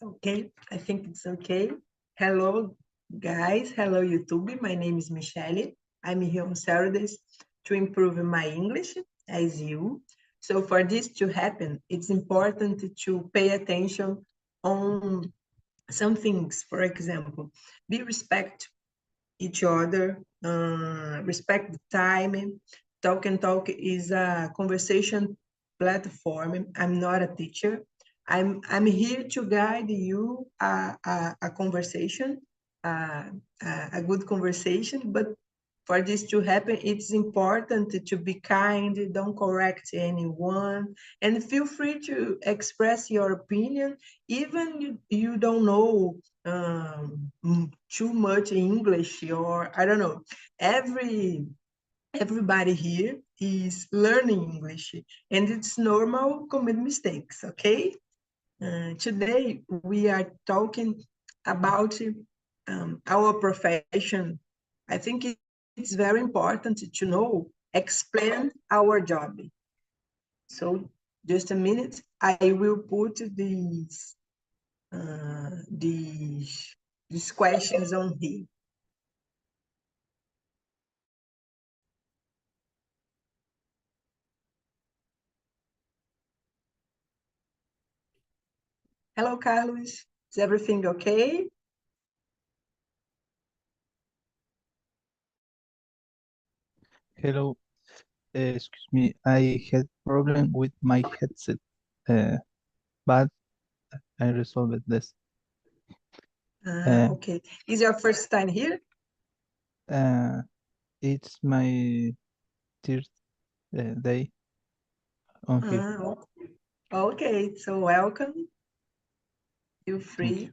Okay, I think it's okay. Hello, guys. Hello, YouTube. My name is Michelle. I'm here on Saturdays to improve my English as you. So for this to happen, it's important to pay attention on some things. For example, be respect each other, respect the time. Talk and Talk is a conversation platform. I'm not a teacher. I'm here to guide you a conversation, uh, a good conversation. But for this to happen, it's important to be kind. Don't correct anyone, and feel free to express your opinion, even you don't know too much English, or I don't know. Everybody here is learning English, and it's normal commit mistakes. Okay. Today we are talking about our profession. I think it's very important to know, explain our job. So just a minute, I will put these questions on here. Hello, Carlos. Is everything okay? Hello, excuse me, I had problem with my headset, but I resolved this. Okay. Is your first time here? It's my third day on here. Okay, so welcome. Feel Thank free. you.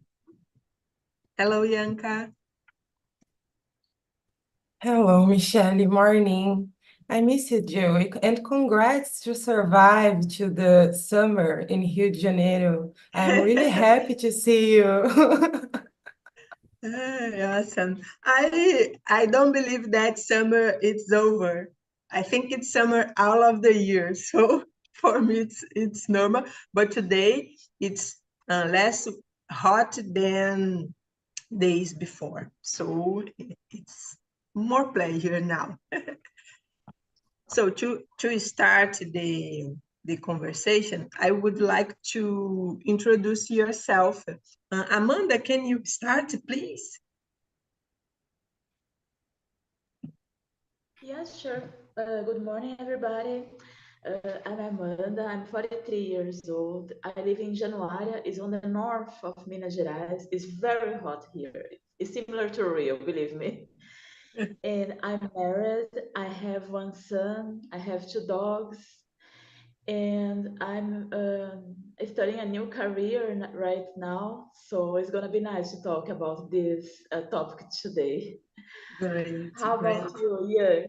Hello, Yanka. Hello, Michelle. Morning. I miss you, Joey, and congrats to survive to the summer in Rio de Janeiro. I'm really happy to see you. Awesome. I don't believe that summer it's over. I think it's summer all of the year. So for me, it's normal. But today it's less hot than days before. So it's more pleasure now. So to start the conversation, I would like to introduce yourself. Amanda, can you start, please? Yes, sure. Good morning, everybody. I'm Amanda. I'm 43 years old. I live in Januária. It's on the north of Minas Gerais. It's very hot here. It's similar to Rio, believe me. And I'm married. I have one son. I have two dogs. And I'm studying a new career right now. So it's going to be nice to talk about this topic today. Great, How great. about you? Yeah.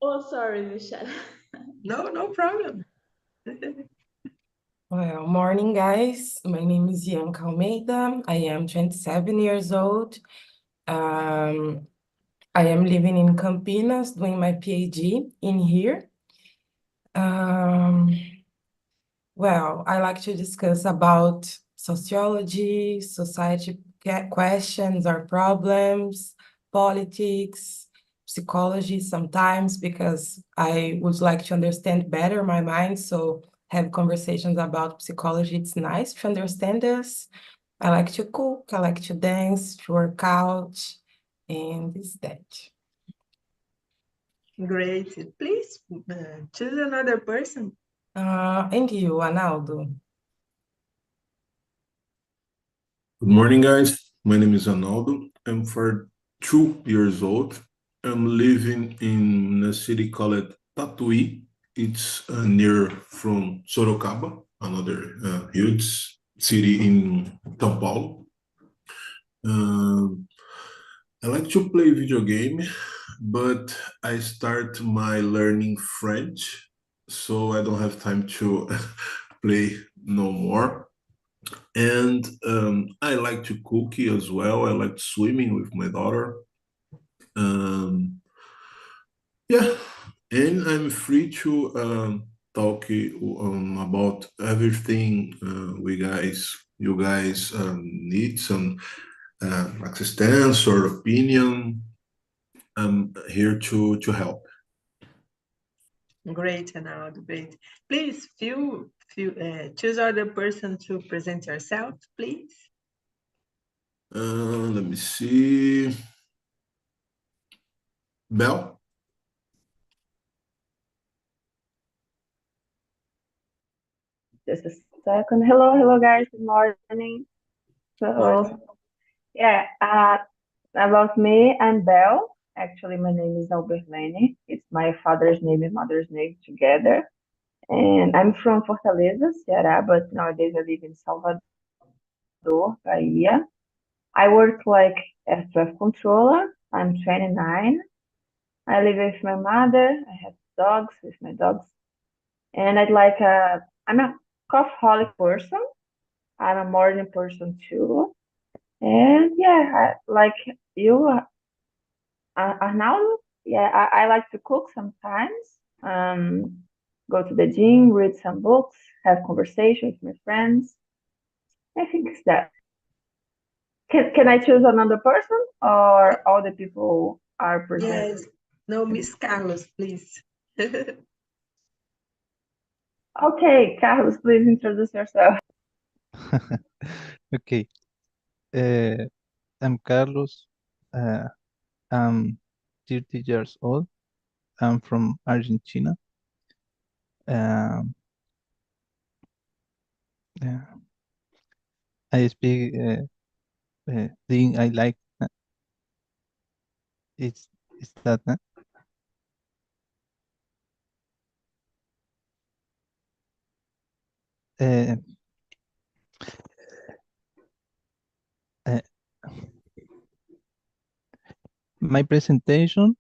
Oh, sorry, Michelle. No problem. Well, morning, guys. My name is Bianca Almeida. I am 27 years old. I am living in Campinas, doing my PhD in here. Well, I like to discuss about sociology, society questions or problems, politics, psychology sometimes, because I would like to understand better my mind. So have conversations about psychology. It's nice to understand us. I like to cook, I like to dance, to work out, and this that. Great. Please choose another person. And you, Analdo? Good morning, guys. My name is Arnaldo. I'm 42 years old. I'm living in a city called Tatuí. It's near from Sorocaba, another huge city in São Paulo. I like to play video game, but I start my learning French, so I don't have time to play no more. And I like to cook as well. I like swimming with my daughter. Yeah, and I'm free to talk about everything you guys need some assistance or opinion. I'm here to help. Great, Arnaldo, great. Please, choose other person to present yourself, please. Let me see. Bel? Just a second. Hello, guys. Good morning. Morning. Yeah, about me, I'm Bel. Actually, my name is Alberlene. It's my father's name and mother's name together. And I'm from Fortaleza, Ceará, but nowadays I live in Salvador, Bahia. I work like as a controller. I'm 29. I live with my mother. I have dogs with my dogs. And I'm a coffeeholic person. I'm a morning person too. And yeah, like you, Arnaldo, yeah, I like to cook sometimes. Go to the gym, read some books, have conversations with my friends. I think it's that. Can I choose another person or all the people are presented? Yes. No, Miss Carlos, please. Okay, Carlos, please introduce yourself. Okay. I'm Carlos. I'm 30 years old. I'm from Argentina. Um, yeah, I speak thing I like. It's that. Uh, uh, my presentation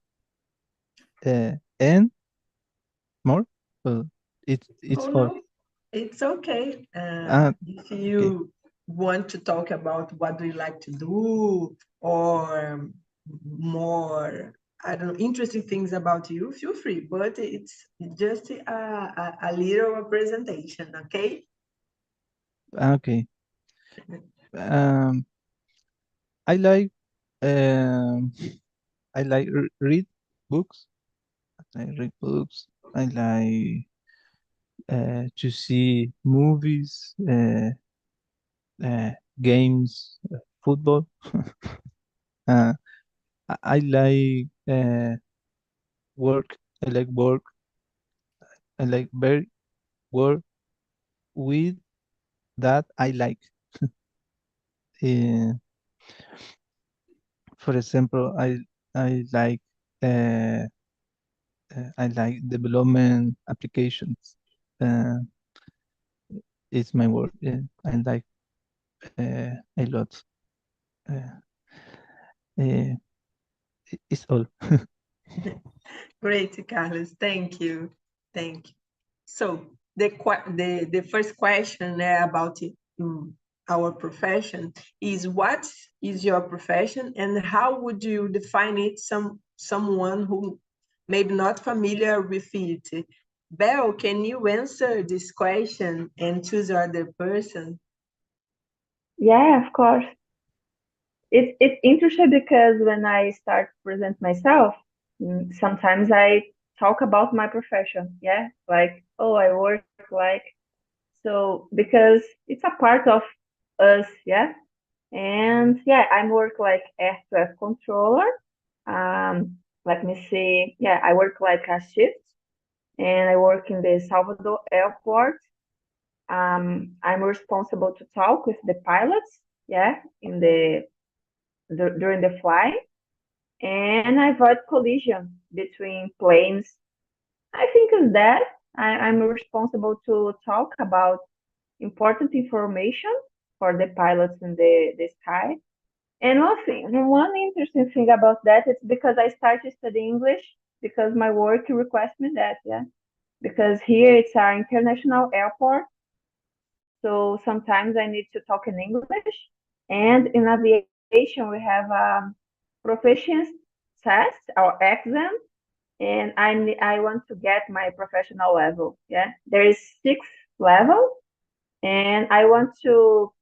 and more. Well, it's Oh, all. no, it's okay. If Okay. you want to talk about what do you like to do or more, I don't know, interesting things about you, feel free, but it's just a little presentation, okay? Okay. Um, I like um, I like read books. I read books. I like to see movies, games, football. Uh, I like work. I like work. I like very work with that I like. Uh, for example, uh, I like development applications. Uh, it's my work. I like a lot. Uh, uh, it's all. Great, Carlos. Thank you. Thank you. So the first question about our profession is what is your profession and how would you define it someone who maybe not familiar with it? Belle, can you answer this question and choose other person? Yeah, of course. It's interesting because when I start to present myself, sometimes I talk about my profession. Yeah, like, oh, I work like so because it's a part of us. Yeah, and yeah, I work like air traffic controller. Let me see. Yeah, I work like a shift, and I work in the Salvador airport. I'm responsible to talk with the pilots. Yeah, during the flight, and I avoid collision between planes. I think is that I'm responsible to talk about important information for the pilots in the sky. And one interesting thing about that is because I started studying English because my work requests me that, yeah. Because here it's an international airport, so sometimes I need to talk in English. And in aviation, we have a proficiency test or exam, and I want to get my professional level. Yeah, there is 6 levels, and I want to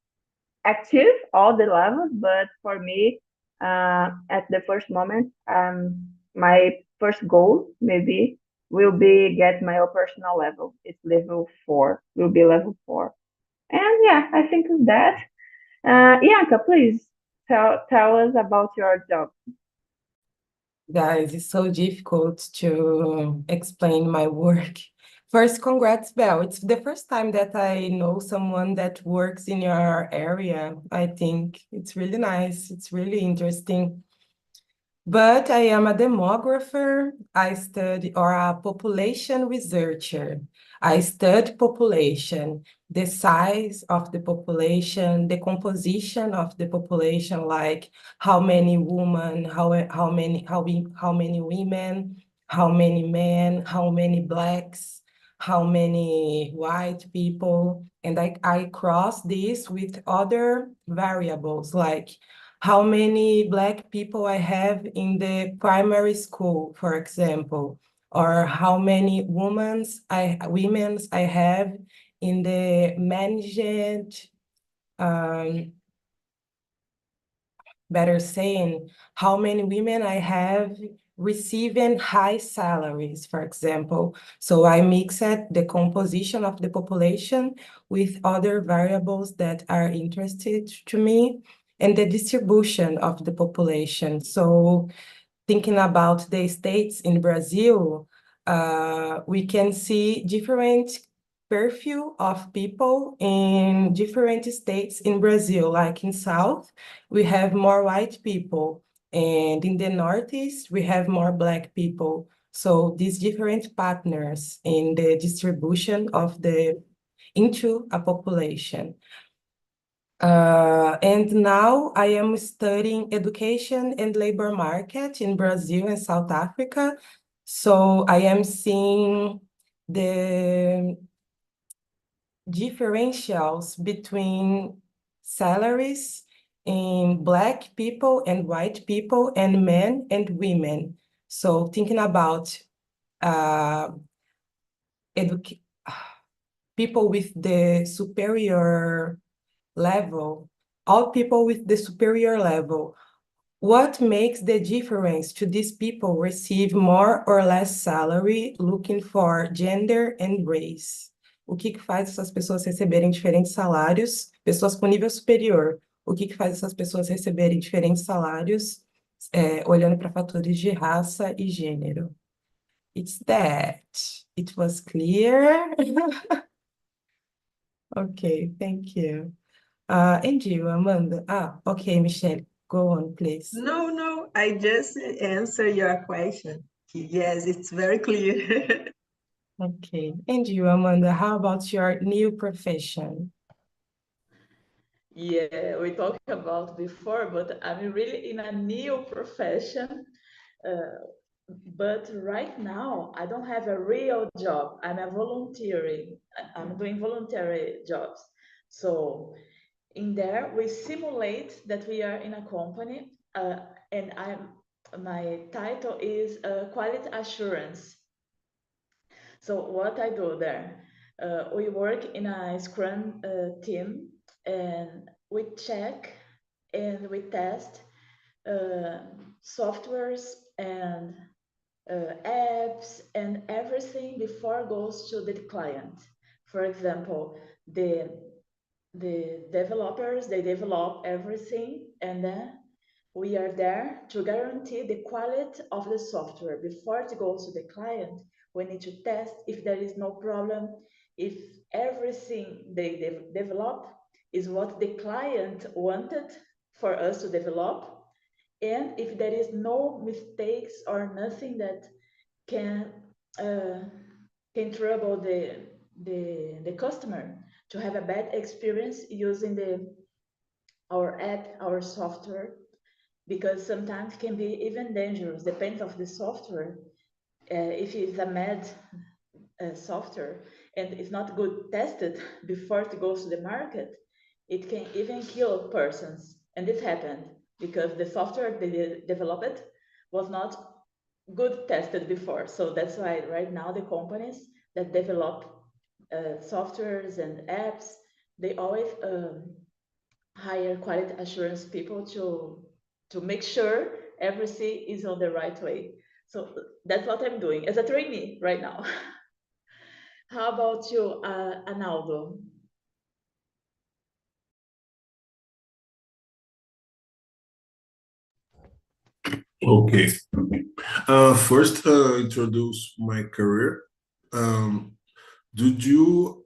achieve all the levels. But for me, at the first moment, my first goal maybe will be get my operational level. It's level 4. Will be level 4. And yeah, I think that. Ianca, please tell us about your job. Guys, it's so difficult to explain my work. First, congrats, Belle. It's the first time that I know someone that works in your area. I think it's really nice. It's really interesting. But I am a demographer. I study, or a population researcher. I study population, the size of the population, the composition of the population, like how many women, how many women, how many men, how many blacks, how many white people, and I cross this with other variables like how many Black people I have in the primary school, for example, or how many women I have in the management, better saying, how many women I have receiving high salaries, for example. So I mixed the composition of the population with other variables that are interested to me and the distribution of the population. So thinking about the states in Brazil, we can see different perfil of people in different states in Brazil. Like in South, we have more white people, and in the Northeast, we have more Black people. So these different partners in the distribution of into a population. And now I am studying education and labor market in Brazil and South Africa. So I am seeing the differentials between salaries in Black people and white people and men and women. So thinking about people with the superior level, all people with the superior level, what makes the difference to these people receive more or less salary looking for gender and race? O que faz essas pessoas receberem diferentes salários? Pessoas com nível superior. O que faz essas pessoas receberem diferentes salários, olhando para fatores de raça e gênero? It's that. It was clear? Okay, thank you. And you, Amanda? Okay, Michelle, go on, please. No, I just answer your question. Yes, it's very clear. Okay, and you, Amanda, how about your new profession? Yeah, we talked about before, but I'm really in a new profession. But right now, I don't have a real job. I'm doing voluntary jobs. So in there, we simulate that we are in a company, and my title is quality assurance. So what I do there, we work in a Scrum team, and we check and we test softwares and apps and everything before it goes to the client. For example, the developers, they develop everything, and then we are there to guarantee the quality of the software. Before it goes to the client, we need to test if there is no problem, if everything they develop is what the client wanted for us to develop, and if there is no mistakes or nothing that can trouble the customer to have a bad experience using our app, our software, because sometimes it can be even dangerous, depends of the software. If it's a bad software and it's not good tested before it goes to the market, it can even kill persons. And this happened because the software they developed was not good tested before. So that's why right now the companies that develop softwares and apps, they always hire quality assurance people to make sure everything is on the right way. So that's what I'm doing as a trainee right now. How about you, Analdo? Okay. First, introduce my career. Did you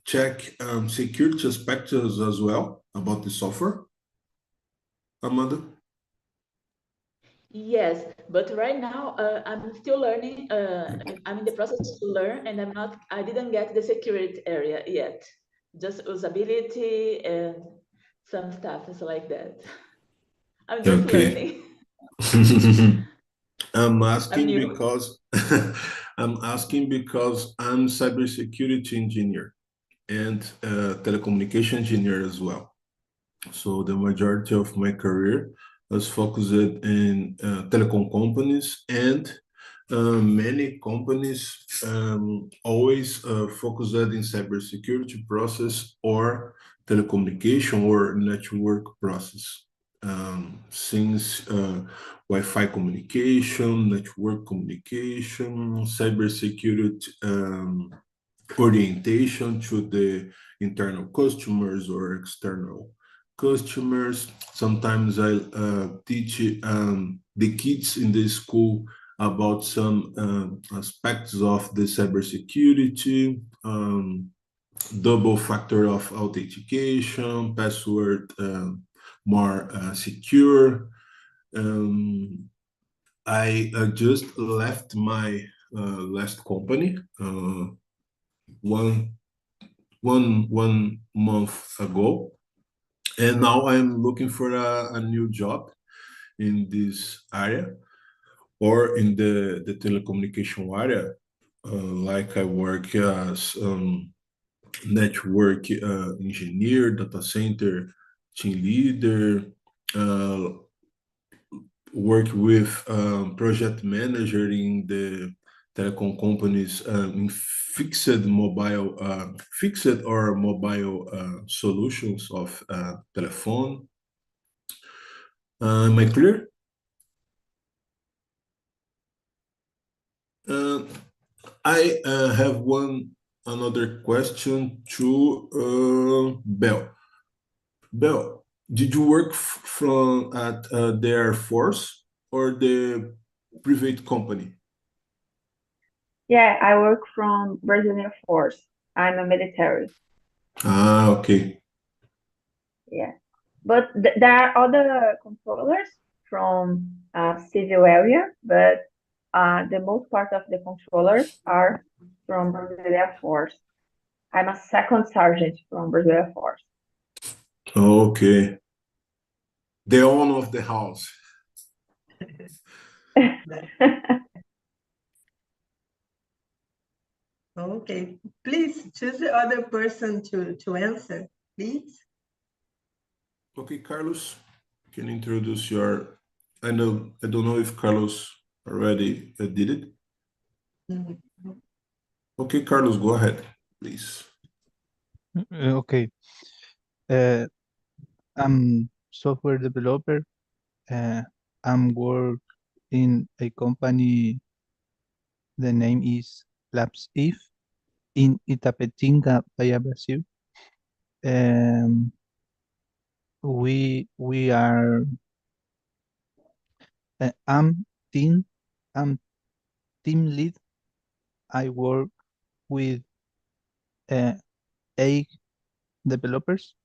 check security aspects as well about the software, Amanda? Yes, but right now I'm still learning. I'm in the process to learn, and I didn't get the security area yet. Just usability and some stuff is like that. I'm just Okay. learning. I'm I'm asking new. because I'm cybersecurity engineer and telecommunication engineer as well. So the majority of my career was focused in telecom companies, and many companies always focused in cybersecurity process or telecommunication or network process. Since Wi-Fi communication, network communication, cybersecurity orientation to the internal customers or external customers. Sometimes I teach the kids in the school about some aspects of the cybersecurity, double factor of authentication, password more secure. I just left my last company one one month ago, and now I'm looking for a new job in this area or in the telecommunication area. Like I work as network engineer, data center team leader, uh, work with project manager in the telecom companies in fixed or mobile solutions of telephone. Am I clear? I have another question to Bell. Bell, did you work from at the Air Force or the private company? Yeah, I work from Brazilian Air Force. I'm a military. Ah, okay. Yeah. But there are other controllers from civil area, but the most part of the controllers are from Brazilian Air Force. I'm a second sergeant from Brazilian Air Force. Okay. The owner of the house. Okay, please choose the other person to answer, please. Okay, Carlos, can you introduce your... I don't know if Carlos already did it. Mhm. Okay, Carlos, go ahead, please. Okay. I'm software developer. I'm work in a company. The name is Labs If in Itapetinga, Bahia, Brazil. Um, we are uh, I'm team I'm team lead. I work with uh, 8 developers.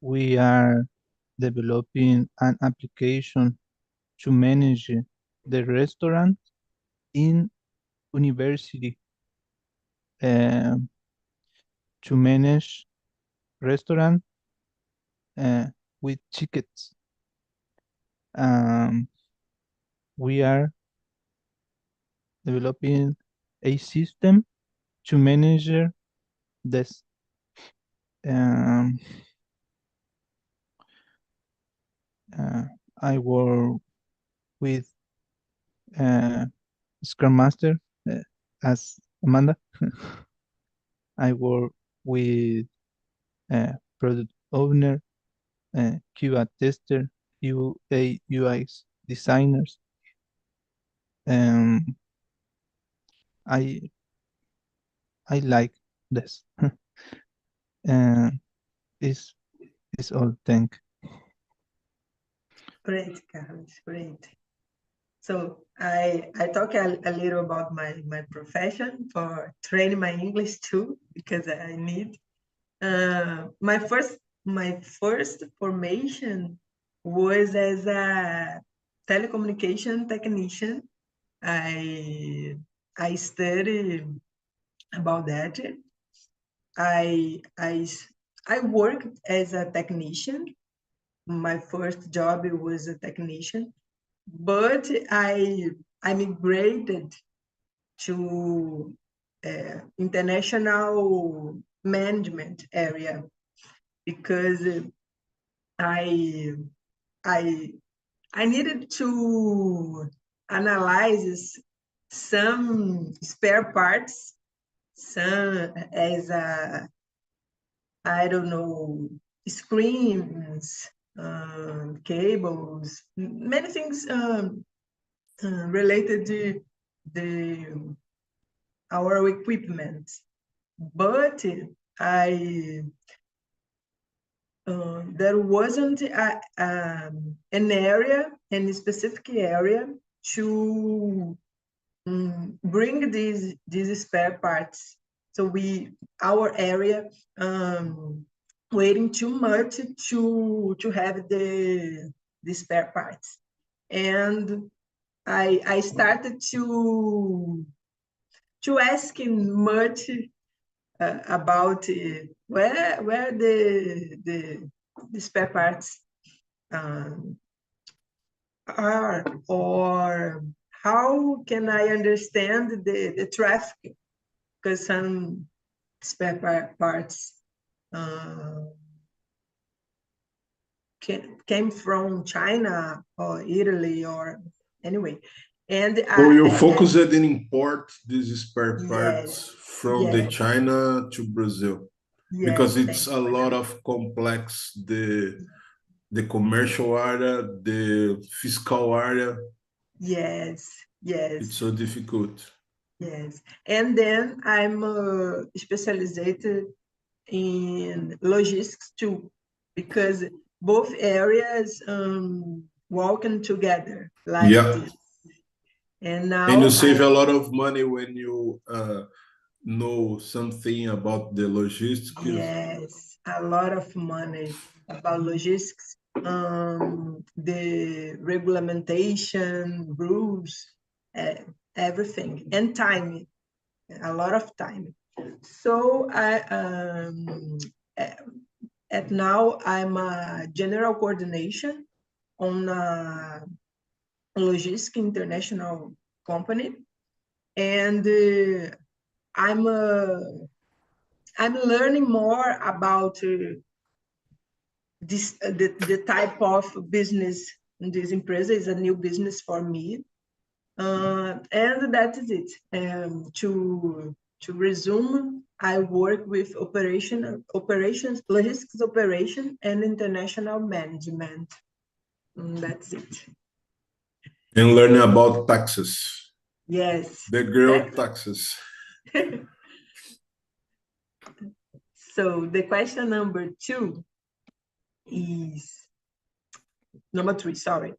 We are developing an application to manage the restaurant in university, um, to manage restaurant uh, with tickets. Um, we are developing a system to manage this. Um, uh, I work with Scrum Master as Amanda. I work with product owner, QA tester, UA UX designers. I like this. And it's all. Thank. Great, Carlos, great. So I talk a little about my profession for training my English too, because I need. My first formation was as a telecommunication technician. I studied about that. I worked as a technician. My first job was a technician, but I migrated to international management area because I I I needed to analyze some spare parts, some as a, I don't know, screens, cables, many things related to our equipment. But I there wasn't an area, any specific area to bring these spare parts. So our area waiting too much to have the spare parts, and I started to asking much about where the spare parts are, or how can I understand the traffic, because some spare parts came from China or Italy or anyway. And So you focused in import these spare parts yes, from the yes, China to Brazil, yes, because it's a lot of complex, the commercial area, the fiscal area. yes, yes. It's so difficult. Yes, and then I'm specialized in logistics too, because both areas working together like Yeah. this. And now And you save a lot of money when you know something about the logistics. yes, a lot of money about logistics, the regulation, rules, everything, and time, a lot of time. So at now I'm a general coordination on a logistic international company, and I'm learning more about this the type of business. This empresa is a new business for me, and that is it. To resume, I work with operations, logistics operation, and international management. That's it. And learning about taxes. Yes. The girl taxes. So the question number 2 is, number 3, sorry.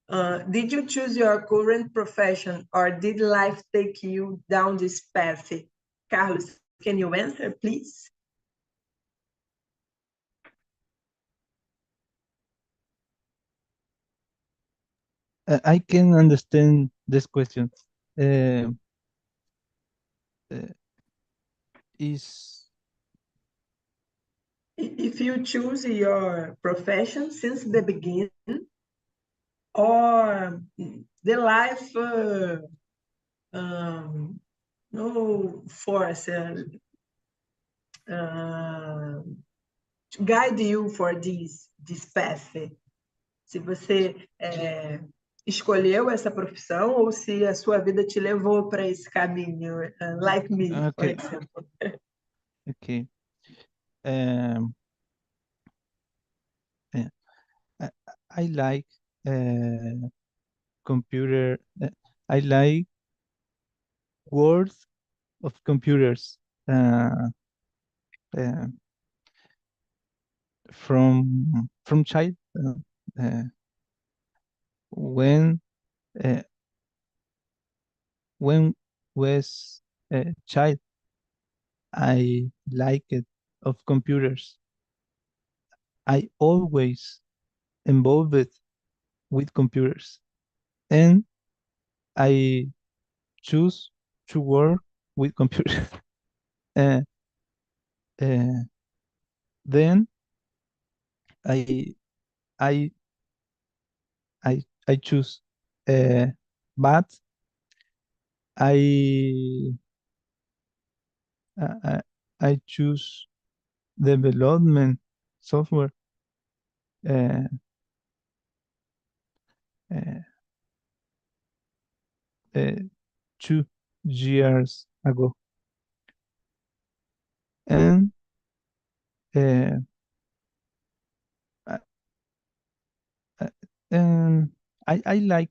Did you choose your current profession, or did life take you down this path? Carlos, can you answer, please? I can understand this question. Is If you choose your profession since the beginning, or the life no force to guide you for this path. Se você escolheu essa profissão ou se a sua vida te levou para esse caminho, like me, for Okay, example. okay. Um, uh, I, I like computer. I like words of computers. Uh, from child uh, when uh, when was a child I liked of computers. I always involved with computers and I choose to work with computers. uh, uh, then I I I choose but I I, I choose development software uh, uh, uh, 2 years ago, and uh, uh, uh, and I like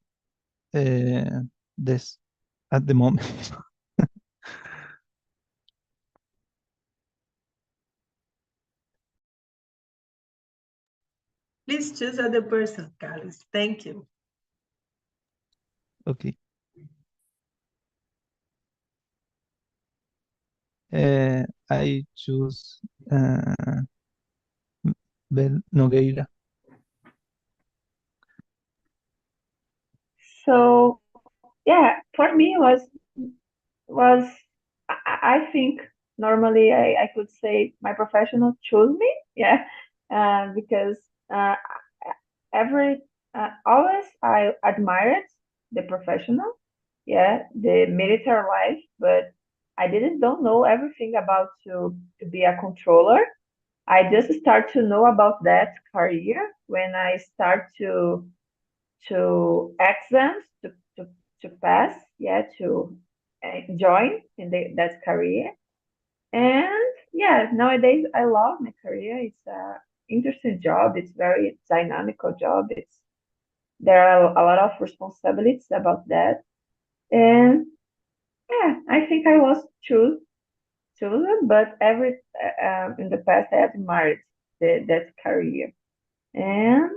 this at the moment. Please choose other person, Carlos. Thank you. Okay. I choose Bel Nogueira. So yeah, for me was I think normally I could say my professional chose me, yeah, because uh, every always I admired the professional, yeah, the military life, but I didn't don't know everything about to be a controller. I just start to know about that career when I start to exams to pass, yeah, to join in that career. And yeah, nowadays I love my career. It's a interesting job. It's very dynamical job. There are a lot of responsibilities about that. And yeah, I think I was chosen, but every in the past I admired that career. And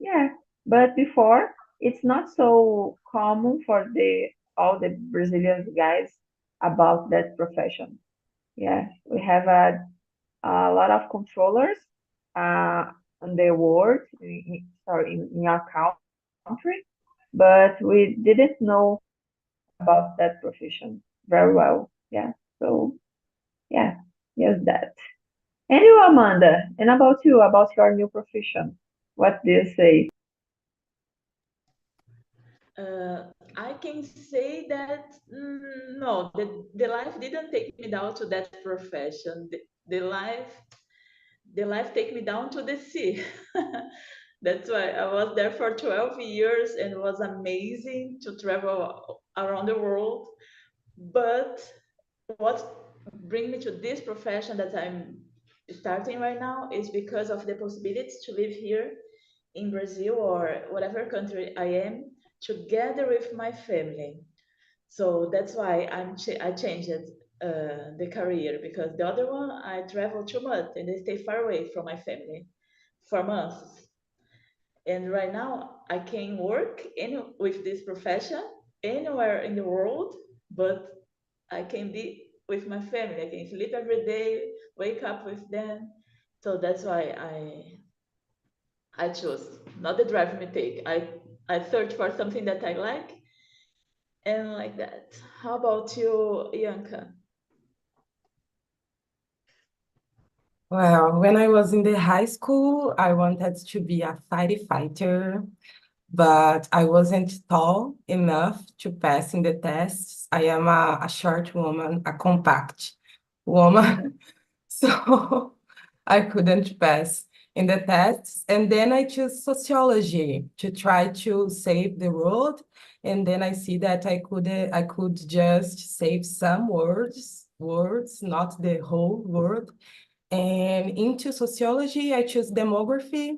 yeah, but before it's not so common for the all the Brazilian guys about that profession. Yeah, we have a lot of controllers in the world, sorry, in our country, but we didn't know about that profession very well. Yeah, so yeah, yes, that. And you, Amanda, and about you, about your new profession, what do you say? I can say that no, the life didn't take me down to that profession. The life take me down to the sea. That's why I was there for 12 years and it was amazing to travel around the world. But what brings me to this profession that I'm starting right now is because of the possibilities to live here in Brazil or whatever country I am together with my family. So that's why I changed the career because the other one I travel too much and I stay far away from my family for months. And right now I can work with this profession anywhere in the world, but I can be with my family. I can sleep every day, wake up with them. So that's why I chose not the drive me take. I search for something that I like and like that. How about you, Ianca? Well, when I was in the high school, I wanted to be a fighter, but I wasn't tall enough to pass in the tests. I am a short woman, a compact woman, so I couldn't pass. in the tests. And then I choose sociology to try to save the world. And then I see that I could just save some words, not the whole world. And into sociology, I choose demography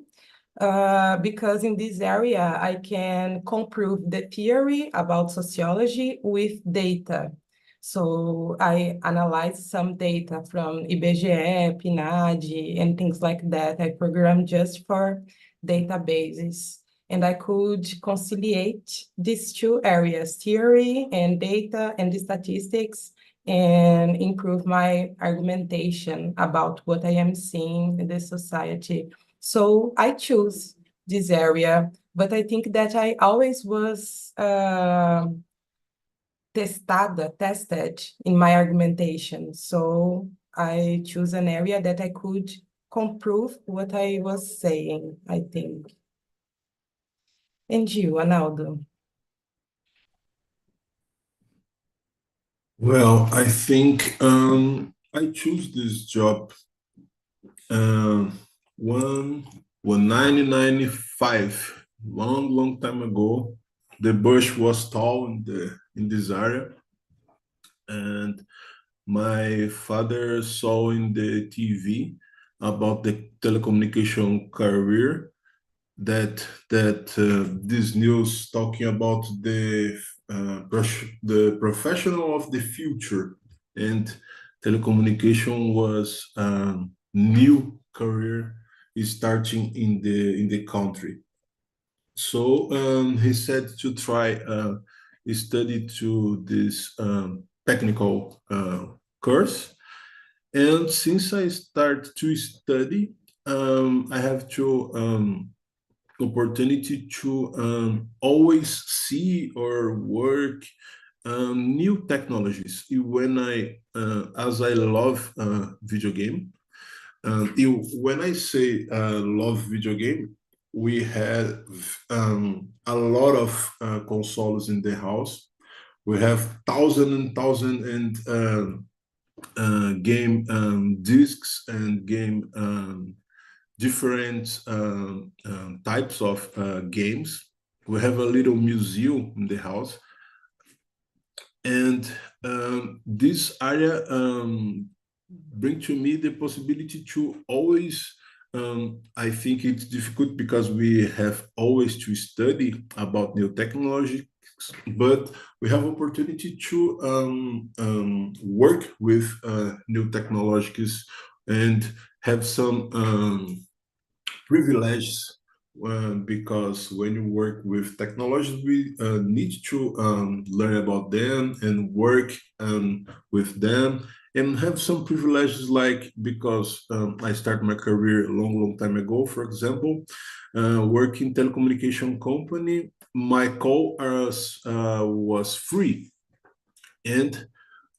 because in this area, I can comprove the theory about sociology with data. So I analyze some data from IBGE, PNAD, and things like that. I program just for databases. And I could conciliate these two areas, theory and data and the statistics, and improve my argumentation about what I am seeing in the society. So I choose this area, but I think that I always was tested in my argumentation. So I choose an area that I could comprove what I was saying, I think. And you, Analdo? Well, I think I choose this job one 1995, long time ago. The bush was tall in this area, and my father saw in the TV about the telecommunication career that this news talking about the professional of the future, and telecommunication was new career starting in the country. So he said to try study to this technical course. And since I start to study, I have to opportunity to always see or work new technologies. When as I love video game, when I say love video game, we have a lot of consoles in the house. We have thousand and game discs and game different types of games. We have a little museum in the house, and this area bring to me the possibility to always. I think it's difficult because we have always to study about new technology, but we have opportunity to work with new technologies and have some privileges, because when you work with technologies, we need to learn about them and work with them and have some privileges, like because I started my career a long time ago, for example, working telecommunication company, my call was free, and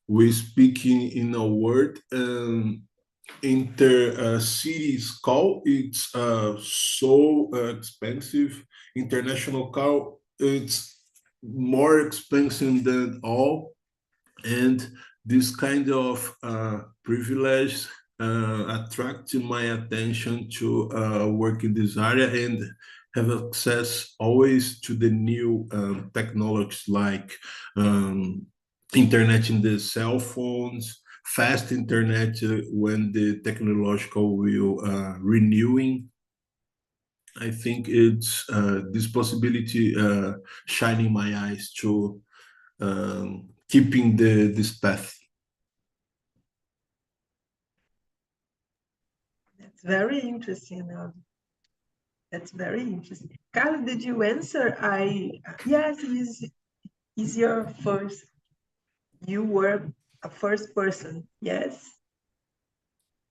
we speaking in a word inter cities call, it's so expensive. International call, it's more expensive than all. And this kind of privilege attracted my attention to work in this area and have access always to the new technologies, like internet in the cell phones, fast internet when the technological will renewing. I think it's this possibility shining my eyes to keeping this path. That's very interesting. That's very interesting. Carlos, did you answer? Yes, is your first. You were a first person. Yes.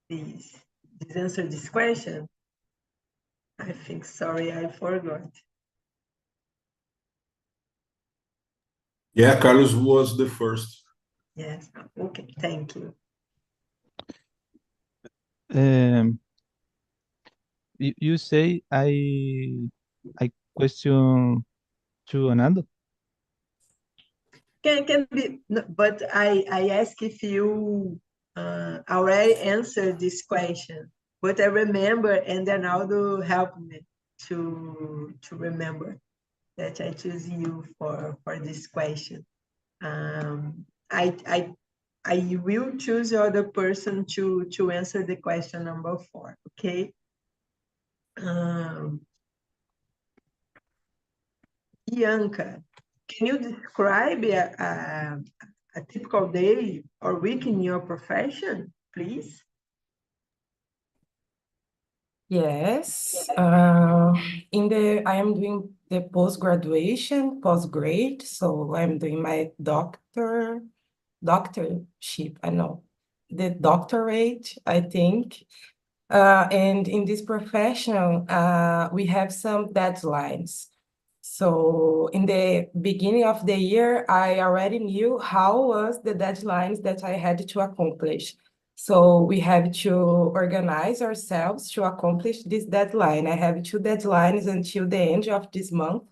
Please answer this question. I think, sorry, I forgot. Yeah, Carlos was the first. Yes. Okay. Thank you. You say I question to Anando? Can be, no, but I ask if you already answered this question. but I remember, and then Aldo helped me to remember that I choose you for this question. I will choose the other person to answer the question number 4. Okay. Bianca, can you describe a typical day or week in your profession, please? Yes. I am doing the postgrade, so I'm doing my doctorship, I know, the doctorate, I think. And in this profession, we have some deadlines. So in the beginning of the year, I already knew how was the deadlines that I had to accomplish. So we have to organize ourselves to accomplish this deadline. I have 2 deadlines until the end of this month.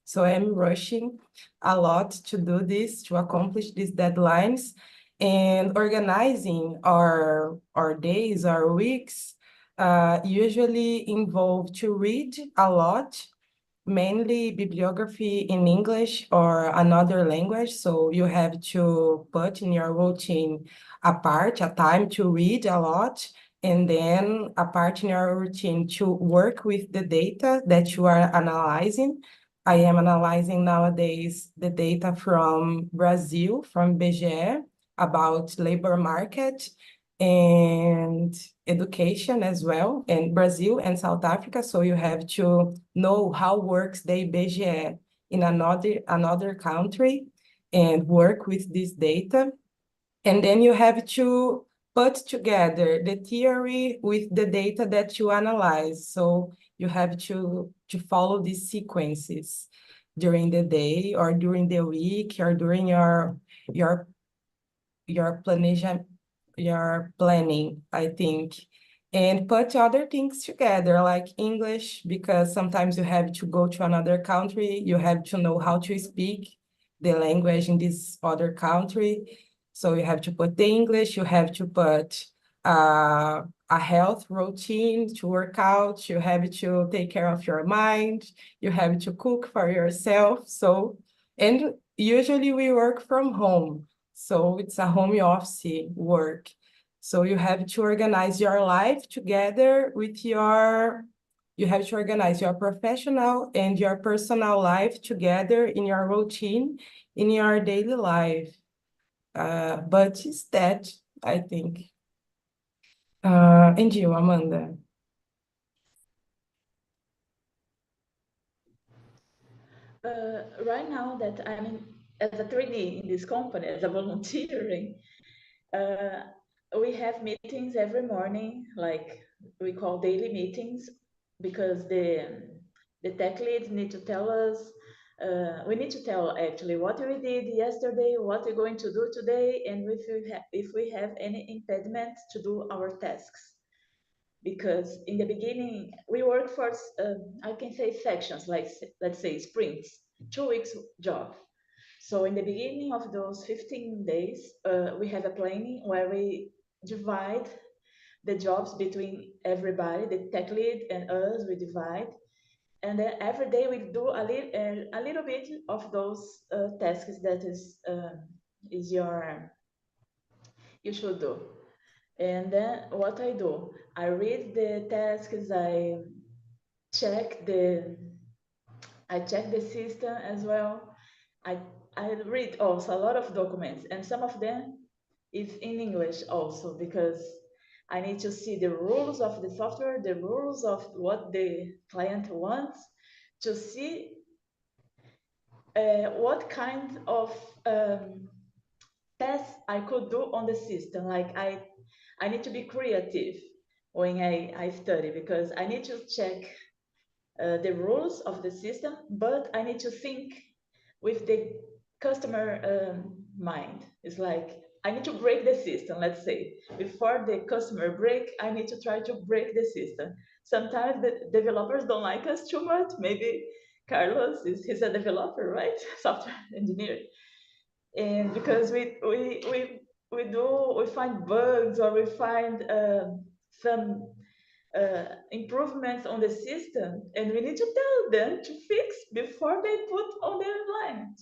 So I'm rushing a lot to do this, to accomplish these deadlines, and organizing our days, our weeks, usually involve to read a lot, mainly bibliography in English or another language. So you have to put in your routine a time to read a lot, and then a part in your routine to work with the data that you are analyzing. I am analyzing nowadays the data from Brazil, from IBGE, about labor market and education as well, in Brazil and South Africa. So you have to know how works the IBGE in another country and work with this data. And then you have to put together the theory with the data that you analyze. So you have to follow these sequences during the day or during the week or during your planning, I think, and put other things together, like English, because sometimes you have to go to another country, you have to know how to speak the language in this other country. So you have to put the English, you have to put a health routine to work out, you have to take care of your mind, you have to cook for yourself. So, and usually we work from home. So it's a home office work. So you have to organize your life together with you have to organize your professional and your personal life together in your routine, in your daily life. But it's that, I think. And you, Amanda? Right now that as a trainee in this company, as a volunteering, we have meetings every morning, like we call daily meetings, because the tech leads need to tell us, we need to tell actually what we did yesterday, what we're going to do today, and if we have any impediment to do our tasks. Because in the beginning, we work for, I can say sections, like let's say sprints, 2 weeks job. So in the beginning of those 15 days, we have a planning where we divide the jobs between everybody, the tech lead and us, we divide. And then every day we do a little bit of those tasks that you should do. And then what I do, I read the tasks, check the I check the system as well. I I read also a lot of documents, and some of them is in English also, because I need to see the rules of the software, the rules of what the client wants, to see what kind of tests I could do on the system. Like I need to be creative when I study, because I need to check the rules of the system, but I need to think with the customer mind. It's like I need to break the system, let's say. Before the customer break, I need to try to break the system. Sometimes the developers don't like us too much. Maybe Carlos he's a developer, right? Software engineer. And because we find bugs, or we find some improvements on the system, and we need to tell them to fix before they put on the line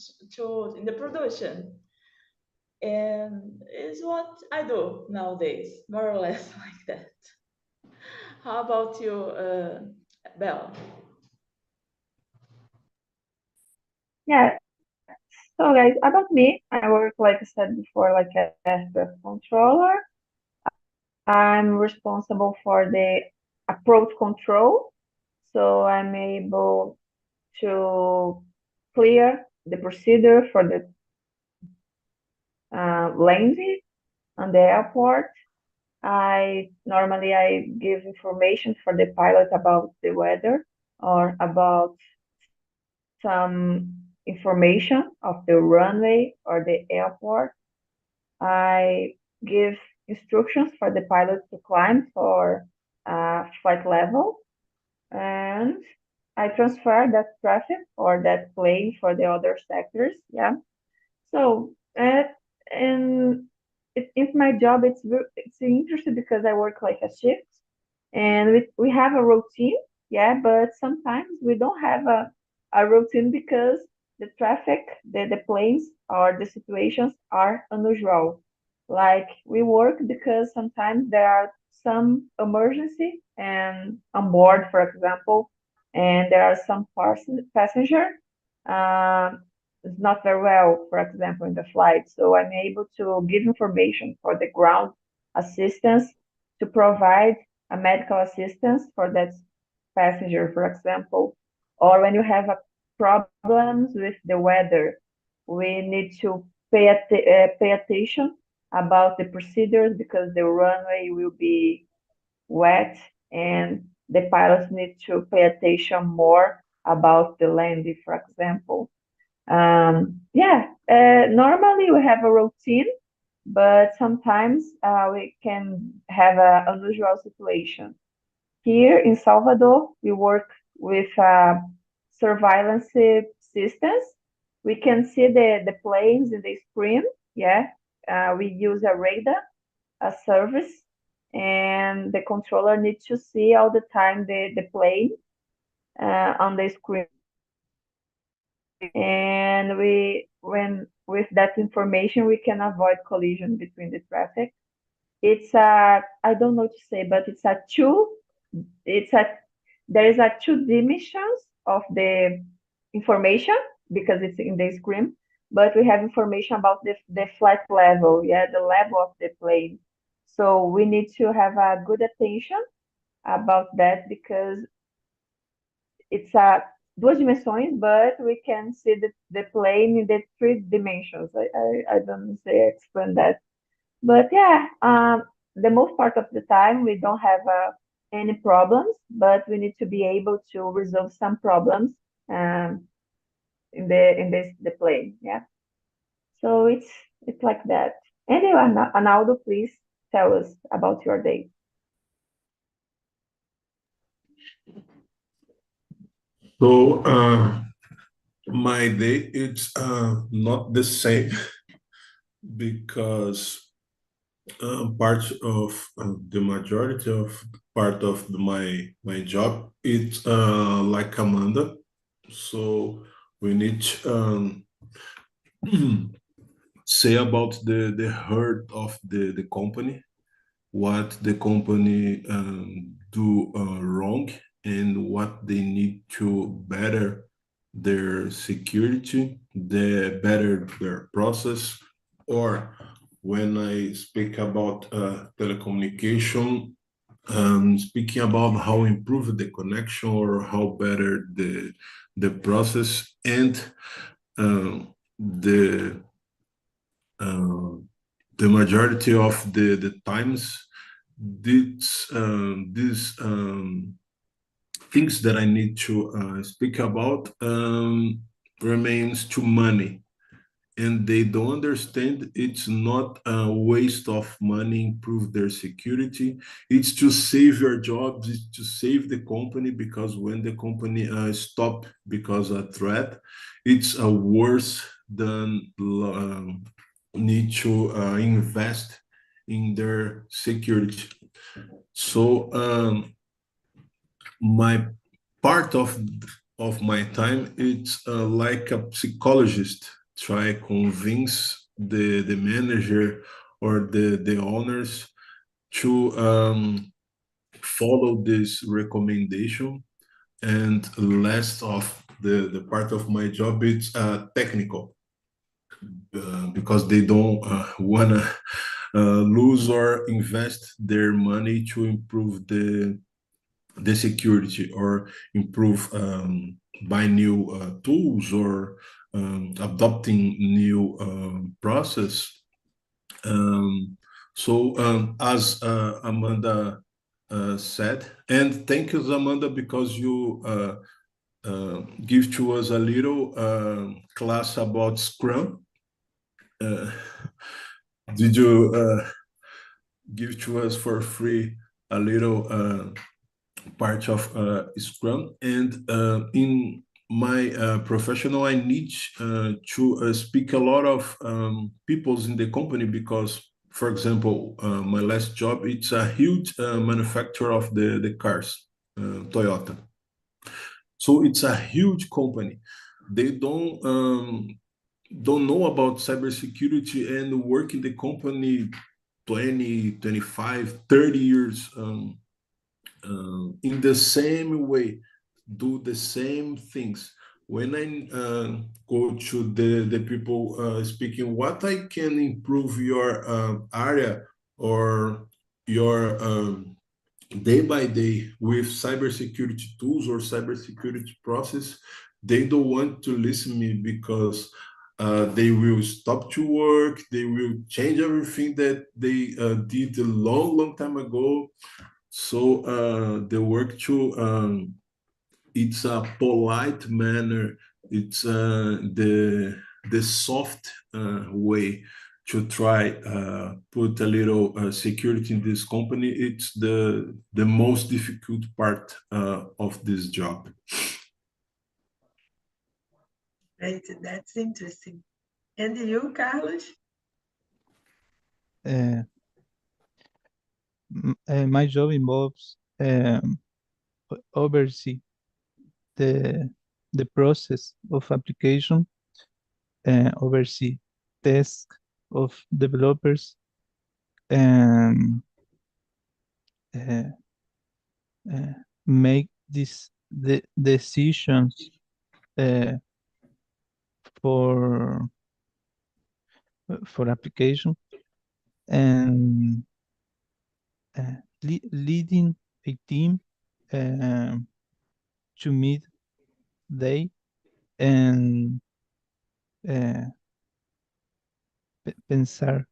in the production. And is what I do nowadays, more or less like that. How about you, Belle? Yeah. So guys, about me, I work, like I said before, like as the controller. I'm responsible for the approach control. So I'm able to clear the procedure for the landing on the airport. Normally I give information for the pilot about the weather or about some information of the runway or the airport. I give instructions for the pilot to climb for flight level, and I transfer that traffic or that plane for the other sectors. Yeah. So, and it's my job. It's interesting because I work like a shift, and we have a routine. Yeah, but sometimes we don't have a routine because the traffic, the planes or the situations are unusual. Like we work because sometimes there are some emergency and on board, for example, and there are some passenger. Um, it's not very well, for example, in the flight. So I'm able to give information for the ground assistance to provide a medical assistance for that passenger, for example. Or when you have a problems with the weather, we need to pay attention about the procedures because the runway will be wet and the pilots need to pay attention more about the landing, for example. Normally we have a routine, but sometimes we can have an unusual situation. Here in Salvador, we work with surveillance systems. We can see the planes in the screen. Yeah, we use a radar, a service, and the controller needs to see all the time the plane on the screen. And when with that information, we can avoid collision between the traffic. It's I don't know to say, but it's a there is a two dimensions of the information because it's in the screen, but we have information about the flight level, yeah, the level of the plane. So we need to have a good attention about that because it's a duas dimensões, but we can see the plane in the three dimensions. I don't say explain that. But yeah, the most part of the time we don't have any problems, but we need to be able to resolve some problems in the plane. Yeah. So it's like that. Anyway, Arnaldo, please tell us about your day. So my day it's not the same because part of the majority of part of my job it's like Amanda. So we need say about the heart of the company, what the company do wrong and what they need to better their security, the better their process, or when I speak about telecommunication, speaking about how improve the connection or how better the process and the uh, the majority of the times these things that I need to speak about remains to money, and they don't understand it's not a waste of money improve their security. It's to save your jobs, it's to save the company, because when the company stop because of a threat, it's worse than need to invest in their security. So my part of my time, it's like a psychologist try convince the manager or the owners to follow this recommendation. And last of the part of my job, it's technical, because they don't wanna lose or invest their money to improve the security, or improve buy new tools, or adopting new process. As Amanda said, and thank you, Amanda, because you give to us a little class about Scrum. Did you give to us for free a little part of Scrum? And in my professional, I need to speak a lot of peoples in the company, because, for example, my last job, it's a huge manufacturer of the cars, Toyota. So it's a huge company. They don't know about cybersecurity and work in the company 20, 25, 30 years in the same way, do the same things. When I go to the people speaking, what I can improve your area or your day by day with cybersecurity tools or cybersecurity process, they don't want to listen to me, because they will stop to work, they will change everything that they did a long time ago. So the work to it's a polite manner, it's the soft way to try put a little security in this company. It's the most difficult part of this job. Right, that's interesting. And you, Carlos? My job involves oversee the process of application, oversee tasks of developers, and make the decisions for application, and leading a team to meet day, and pensar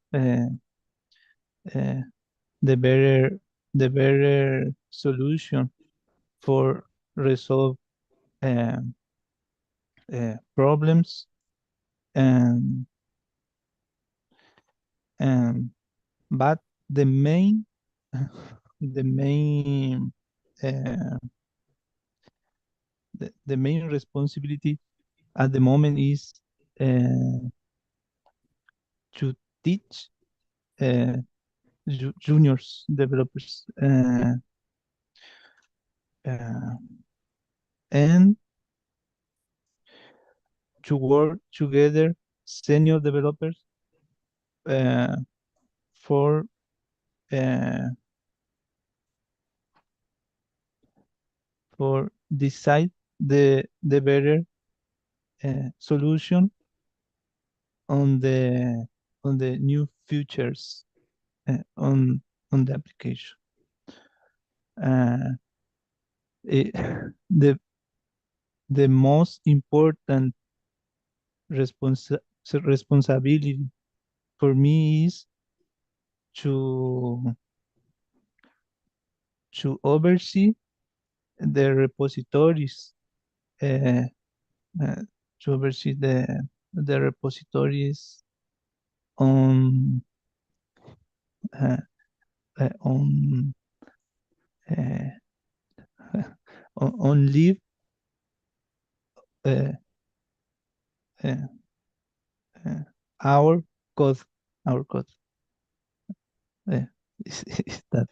the better solution for resolve problems, and but the main the main the main responsibility at the moment is to teach juniors developers, and to work together senior developers for decide the better solution on the new features on the application. It, the most important responsibility for me is to oversee the repositories, uh, to oversee the repositories on uh, on uh, on live uh, uh, uh, our code our code. Is that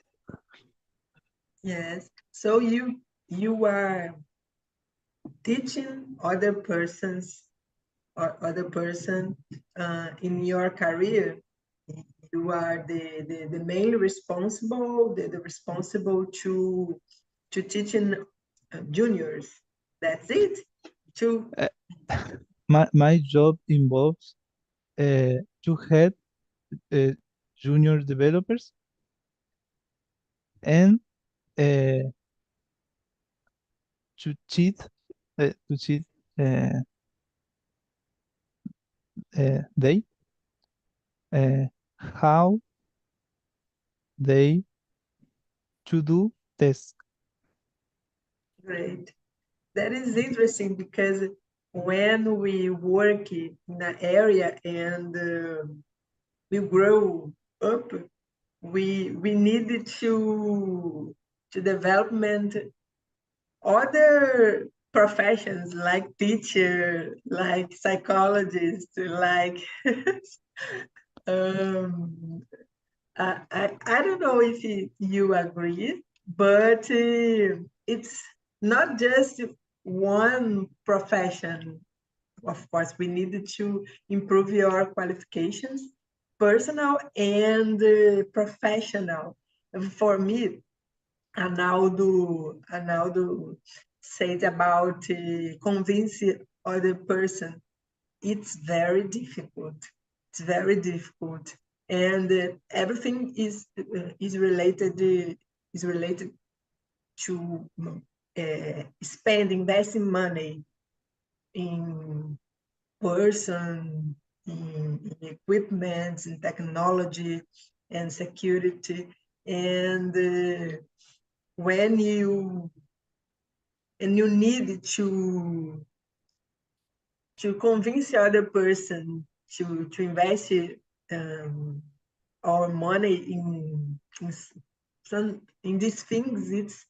Yes. So you you are teaching other persons or other person in your career, you are the main responsible, the responsible to teaching juniors. That's it. To My job involves to head junior developers and uh, to cheat uh, they how they to do tests. great. That is interesting because when we work in an area and we grow up, we needed to development other professions like teacher, like psychologist, like um, I don't know if you agree, but it's not just one profession. Of course, we needed to improve your qualifications, personal and professional. For me, Arnaldo said about convince other person. It's very difficult. It's very difficult, and everything is related to investing money in person, in equipment, in technology, and security, and when you need to convince the other person to invest our money in these things, it's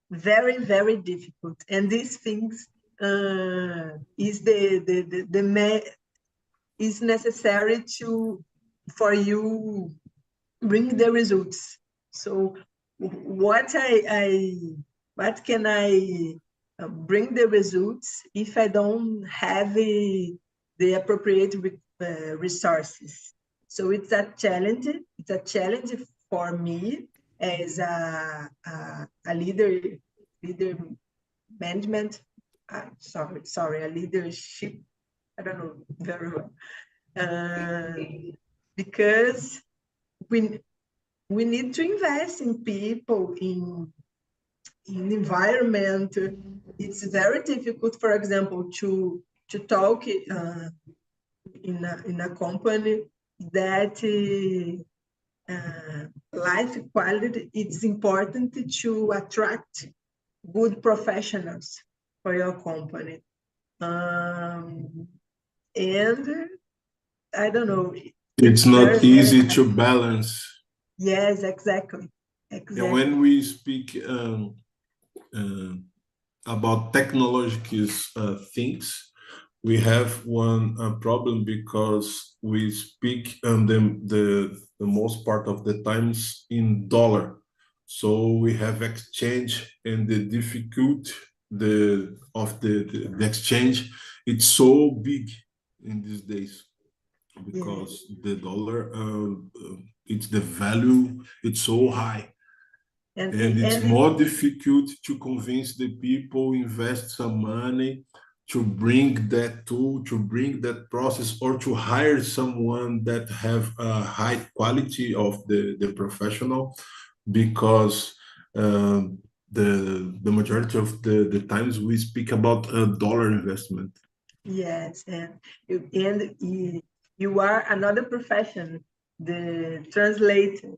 very, very difficult. And these things is is necessary for you bring the results. So what what can I bring the results if I don't have the appropriate resources? So it's a challenge. It's a challenge for me as a leader management. Sorry, a leadership. I don't know very well. Because we need to invest in people, in environment. It's very difficult, for example, to talk in a company that life quality. It's important to attract good professionals for your company. And I don't know. It's not easy to balance. Yes, exactly. And when we speak about technological things, we have one problem because we speak the most part of the times in dollar. So we have exchange, and the difficult of the exchange, it's so big in these days because the dollar it's the value, it's so high. And it's more difficult to convince the people invest some money to bring that tool, to bring that process, or to hire someone that have a high quality of the professional, because the majority of the times we speak about a dollar investment. Yes, and you are another profession, the translator,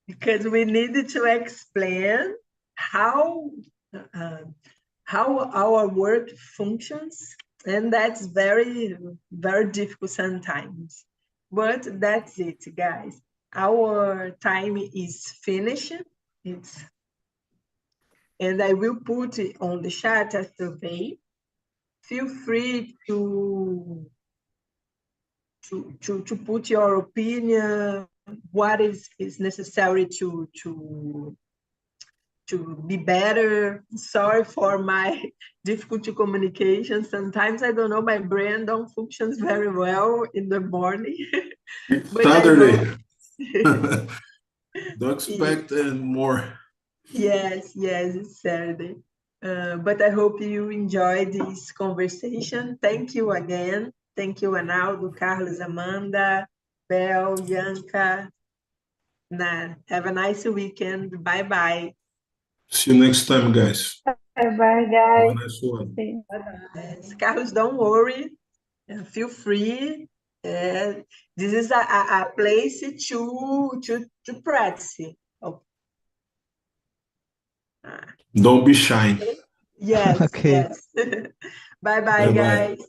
because we needed to explain how our work functions, and that's very, very difficult sometimes. But that's it, guys. Our time is finished. And I will put it on the chat a survey. Feel free to put your opinion, what is necessary to be better. Sorry for my difficulty communication. Sometimes I don't know, my brain don't functions very well in the morning. But I Saturday. hope- Don't expect more. Yes, it's Saturday. But I hope you enjoyed this conversation. Thank you again. Thank you, Analdo, Carlos, Amanda, Bel, Yanka. Have a nice weekend. Bye-bye. See you next time, guys. Bye, Have guys. a nice one. See you. Yes, Carlos, don't worry. Feel free. This is a place to practice. Okay. Don't be shy. Yes, Okay. yes. Bye-bye, Bye-bye. guys.